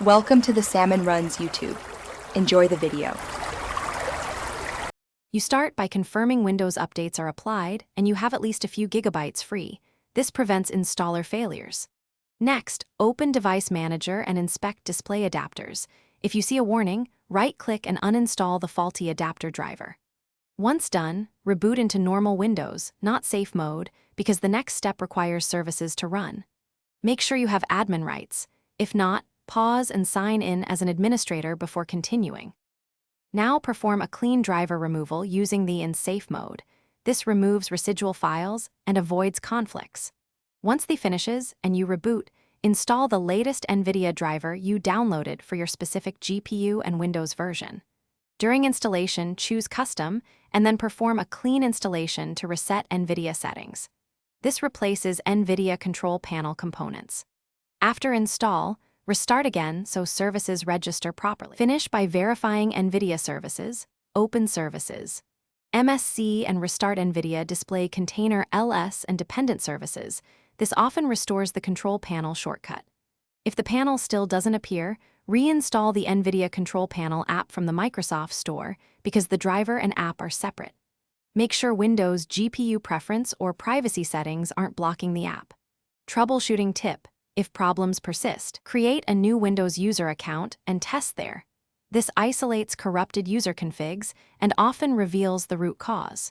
Welcome to the Salmon Runs YouTube. Enjoy the video. You start by confirming Windows updates are applied and you have at least a few gigabytes free. This prevents installer failures. Next, open Device Manager and inspect display adapters. If you see a warning, right-click and uninstall the faulty adapter driver. Once done, reboot into normal Windows, not safe mode, because the next step requires services to run. Make sure you have admin rights. If not, pause and sign in as an administrator before continuing. Now perform a clean driver removal using the In Safe mode. This removes residual files and avoids conflicts. Once the finishes and you reboot, install the latest NVIDIA driver you downloaded for your specific GPU and Windows version. During installation, choose Custom and then perform a clean installation to reset NVIDIA settings. This replaces NVIDIA Control Panel components. After install, restart again so services register properly. Finish by verifying NVIDIA services, Open Services. MSC and Restart NVIDIA display container LS and dependent services. This often restores the control panel shortcut. If the panel still doesn't appear, reinstall the NVIDIA Control Panel app from the Microsoft Store because the driver and app are separate. Make sure Windows GPU preference or privacy settings aren't blocking the app. Troubleshooting tip: if problems persist, create a new Windows user account and test there. This isolates corrupted user configs and often reveals the root cause.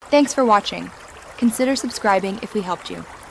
Thanks for watching. Consider subscribing if we helped you.